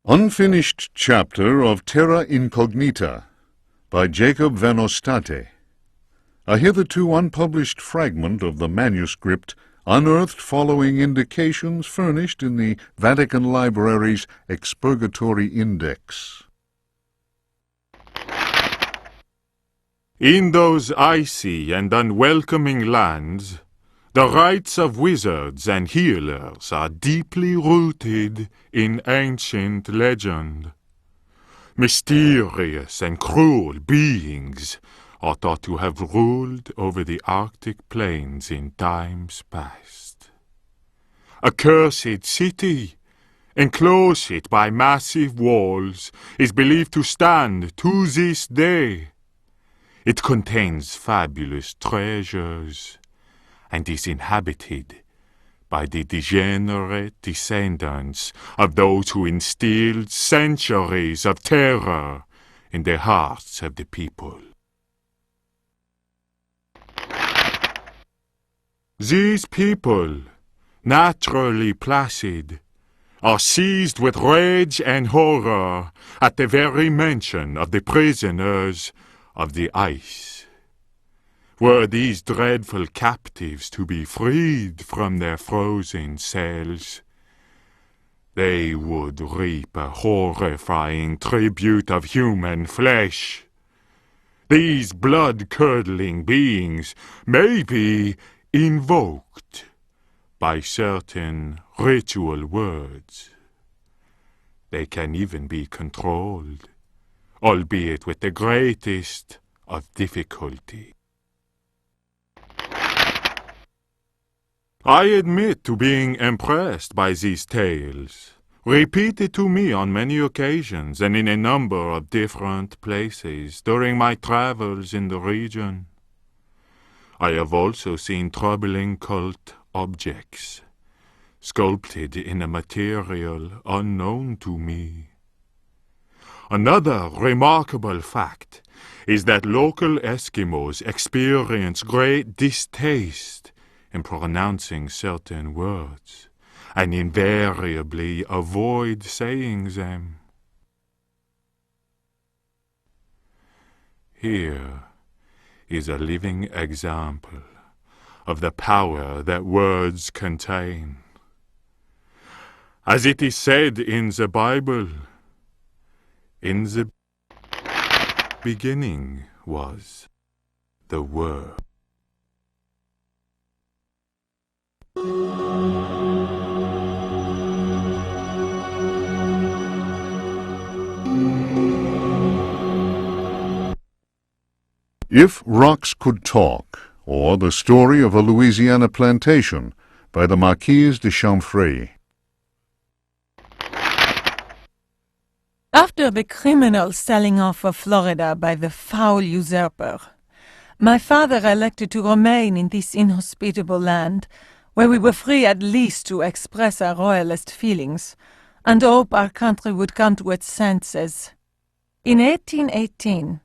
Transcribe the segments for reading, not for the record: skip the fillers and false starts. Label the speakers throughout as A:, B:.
A: Unfinished Chapter of Terra Incognita by Jacob van Ostade, a hitherto unpublished fragment of the manuscript unearthed following indications furnished in the Vatican Library's Expurgatory Index.
B: In those icy and unwelcoming lands, the rites of wizards and healers are deeply rooted in ancient legend. Mysterious and cruel beings are thought to have ruled over the Arctic plains in times past. A cursed city, enclosed by massive walls, is believed to stand to this day. It contains fabulous treasures and is inhabited by the degenerate descendants of those who instilled centuries of terror in the hearts of the people. These people, naturally placid, are seized with rage and horror at the very mention of the prisoners of the ice. Were these dreadful captives to be freed from their frozen cells, they would reap a horrifying tribute of human flesh. These blood-curdling beings may be invoked by certain ritual words. They can even be controlled, albeit with the greatest of difficulty. I admit to being impressed by these tales, repeated to me on many occasions and in a number of different places during my travels in the region. I have also seen troubling cult objects, sculpted in a material unknown to me. Another remarkable fact is that local Eskimos experience great distaste in pronouncing certain words, and invariably avoid saying them. Here is a living example of the power that words contain. As it is said in the Bible, in the beginning was the Word.
A: If Rocks Could Talk, or The Story of a Louisiana Plantation by the Marquise de Chamfray.
C: After the criminal selling off of Florida by the foul usurper, my father elected to remain in this inhospitable land, where we were free at least to express our royalist feelings, and hope our country would come to its senses. In 1818,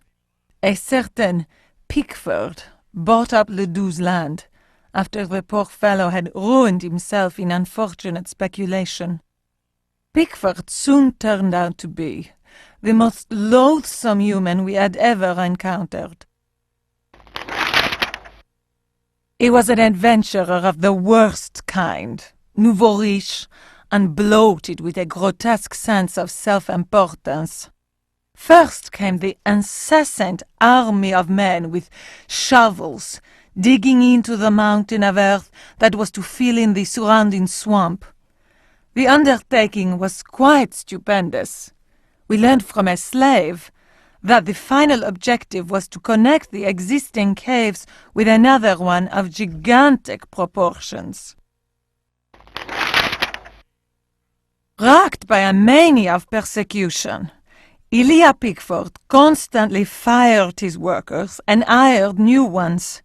C: a certain Pickford bought up Ledoux's land, after the poor fellow had ruined himself in unfortunate speculation. Pickford soon turned out to be the most loathsome human we had ever encountered. He was an adventurer of the worst kind, nouveau riche, and bloated with a grotesque sense of self-importance. First came the incessant army of men with shovels, digging into the mountain of earth that was to fill in the surrounding swamp. The undertaking was quite stupendous. We learned from a slave that the final objective was to connect the existing caves with another one of gigantic proportions. Racked by a mania of persecution, Elia Pickford constantly fired his workers and hired new ones.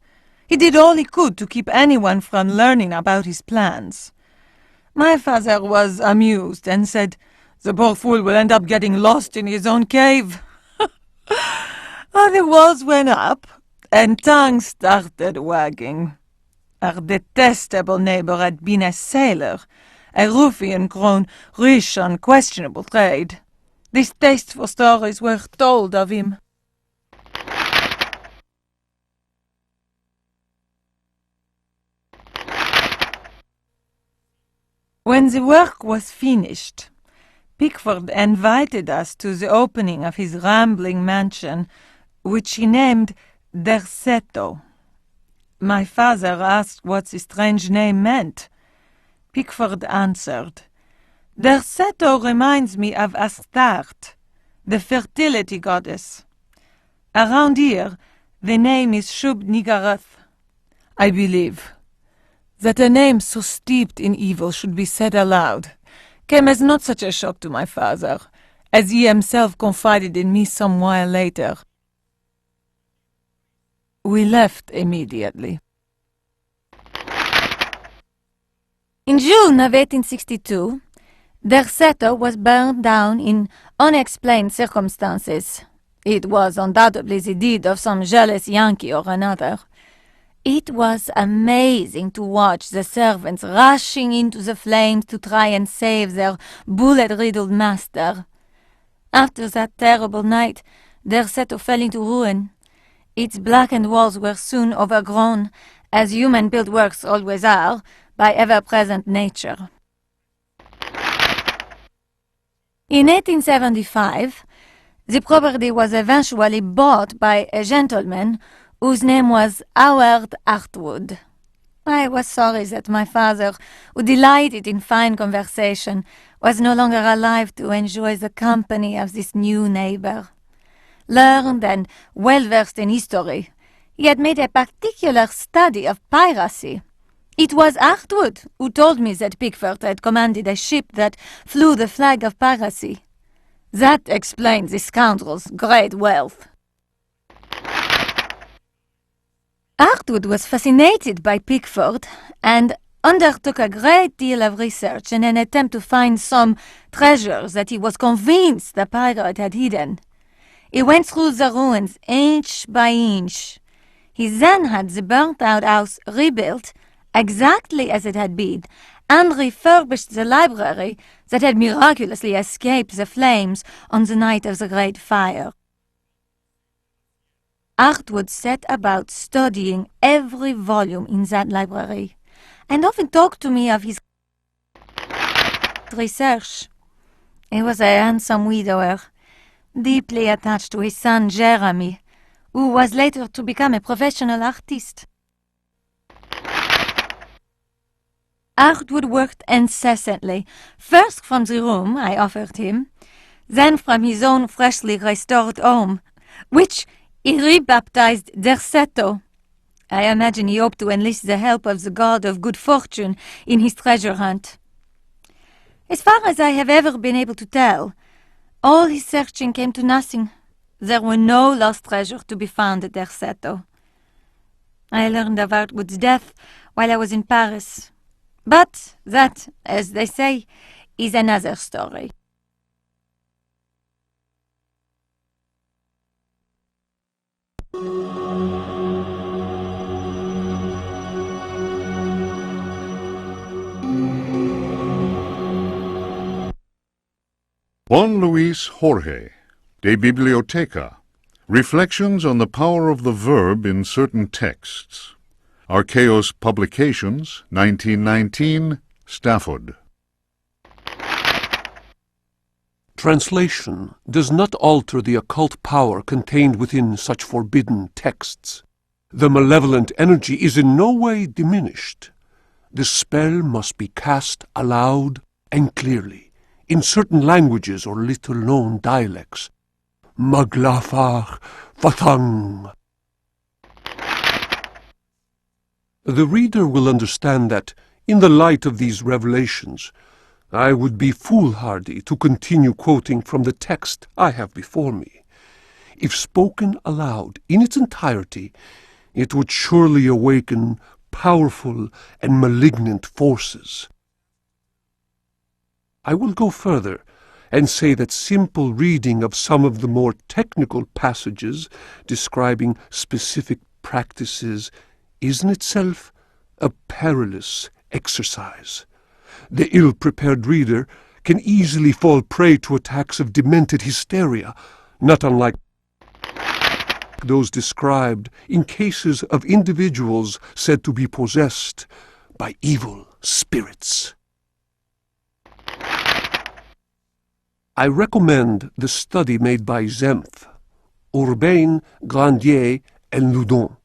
C: He did all he could to keep anyone from learning about his plans. My father was amused and said, "The poor fool will end up getting lost in his own cave." The walls went up, and tongues started wagging. Our detestable neighbor had been a sailor, a ruffian grown rich on questionable trade. Distasteful stories were told of him. When the work was finished, Pickford invited us to the opening of his rambling mansion, which he named Derceto. My father asked what the strange name meant. Pickford answered, "Derceto reminds me of Astarte, the fertility goddess. Around here, the name is Shub-Niggurath. I believe that a name so steeped in evil should be said aloud came as not such a shock to my father, as he himself confided in me some while later. We left immediately."
D: In June of 1862, Derceto was burned down in unexplained circumstances. It was undoubtedly the deed of some jealous Yankee or another. It was amazing to watch the servants rushing into the flames to try and save their bullet-riddled master. After that terrible night, Derceto fell into ruin. Its blackened walls were soon overgrown, as human-built works always are, by ever-present nature. In 1875, the property was eventually bought by a gentleman whose name was Howard Artwood. I was sorry that my father, who delighted in fine conversation, was no longer alive to enjoy the company of this new neighbor. Learned and well-versed in history, he had made a particular study of piracy. It was Artwood who told me that Pickford had commanded a ship that flew the flag of piracy. That explained the scoundrel's great wealth. Artwood was fascinated by Pickford and undertook a great deal of research in an attempt to find some treasures that he was convinced the pirate had hidden. He went through the ruins inch by inch. He then had the burnt-out house rebuilt exactly as it had been, and refurbished the library that had miraculously escaped the flames on the night of the Great Fire. Artwood set about studying every volume in that library, and often talked to me of his research. He was a handsome widower, deeply attached to his son Jeremy, who was later to become a professional artist. Artwood worked incessantly, first from the room I offered him, then from his own freshly restored home, which he rebaptized Derceto. I imagine he hoped to enlist the help of the god of good fortune in his treasure hunt. As far as I have ever been able to tell, all his searching came to nothing. There were no lost treasures to be found at Derceto. I learned of Artwood's death while I was in Paris. But that, as they say, is another story.
A: Juan Luis Jorge, De Biblioteca, Reflections on the Power of the Verb in Certain Texts. Archaeos Publications, 1919, Stafford.
E: Translation does not alter the occult power contained within such forbidden texts. The malevolent energy is in no way diminished. The spell must be cast aloud and clearly, in certain languages or little-known dialects. Maglafar Fatang. The reader will understand that, in the light of these revelations, I would be foolhardy to continue quoting from the text I have before me. If spoken aloud in its entirety, it would surely awaken powerful and malignant forces. I will go further and say that simple reading of some of the more technical passages describing specific practices is in itself a perilous exercise. The ill-prepared reader can easily fall prey to attacks of demented hysteria, not unlike those described in cases of individuals said to be possessed by evil spirits. I recommend the study made by Zempf, Urbain, Grandier, and Loudon,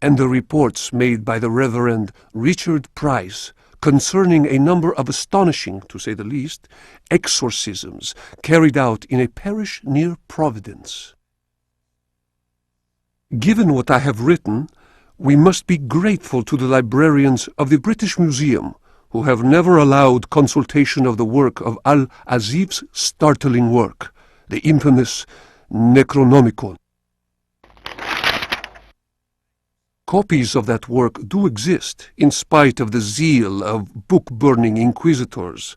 E: and the reports made by the Reverend Richard Price concerning a number of astonishing, to say the least, exorcisms carried out in a parish near Providence. Given what I have written, we must be grateful to the librarians of the British Museum, who have never allowed consultation of the work of Al-Azif's startling work, the infamous Necronomicon. Copies of that work do exist, in spite of the zeal of book-burning inquisitors.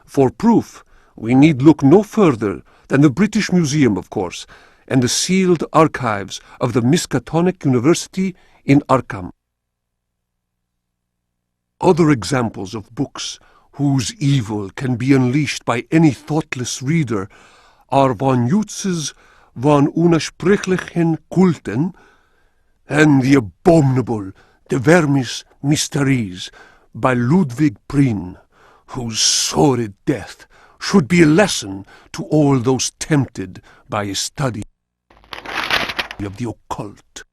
E: For proof, we need look no further than the British Museum, of course, and the sealed archives of the Miskatonic University in Arkham. Other examples of books whose evil can be unleashed by any thoughtless reader are von Jutz's Von Unersprechlichen Kulten and the abominable De Vermis Mysteries by Ludwig Prien, whose sordid death should be a lesson to all those tempted by a study of the occult.